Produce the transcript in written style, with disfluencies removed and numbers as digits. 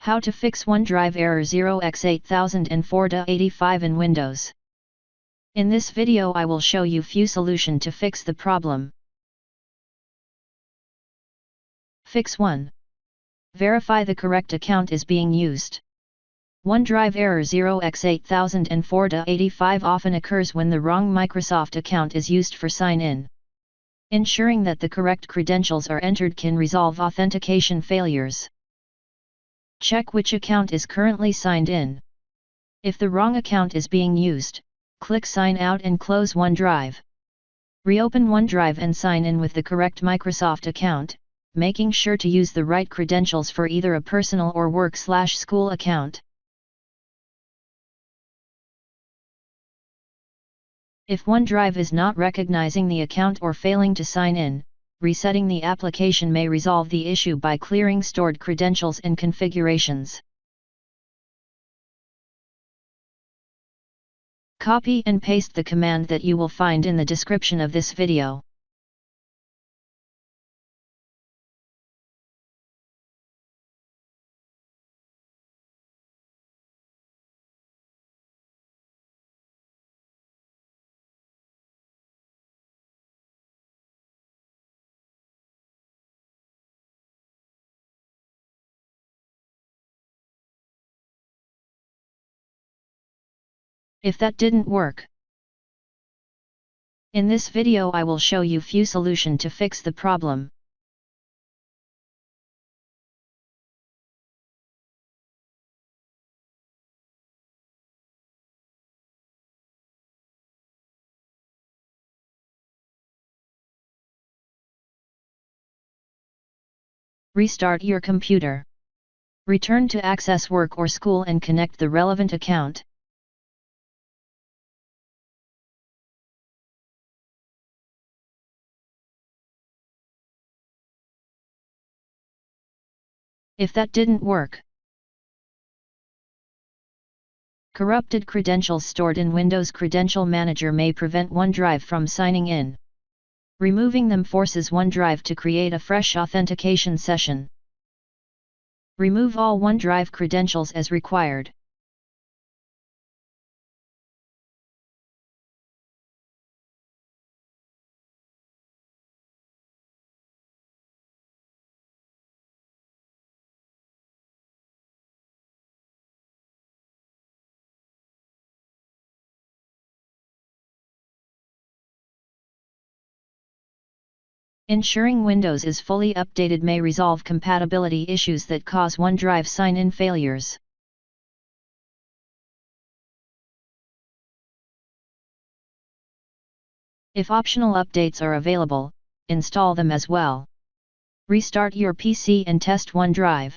How to fix OneDrive error 0x8004de85 in Windows. In this video I will show you few solution to fix the problem. Fix 1. Verify the correct account is being used. OneDrive error 0x8004de85 often occurs when the wrong Microsoft account is used for sign-in. Ensuring that the correct credentials are entered can resolve authentication failures. Check which account is currently signed in. If the wrong account is being used, click Sign Out and close OneDrive. Reopen OneDrive and sign in with the correct Microsoft account, making sure to use the right credentials for either a personal or work/school account. If OneDrive is not recognizing the account or failing to sign in, resetting the application may resolve the issue by clearing stored credentials and configurations. Copy and paste the command that you will find in the description of this video. If that didn't work, in this video I will show you few solution to fix the problem. Restart your computer. Return to access work or school and connect the relevant account. If that didn't work, corrupted credentials stored in Windows Credential Manager may prevent OneDrive from signing in. Removing them forces OneDrive to create a fresh authentication session. Remove all OneDrive credentials as required. Ensuring Windows is fully updated may resolve compatibility issues that cause OneDrive sign-in failures. If optional updates are available, install them as well. Restart your PC and test OneDrive.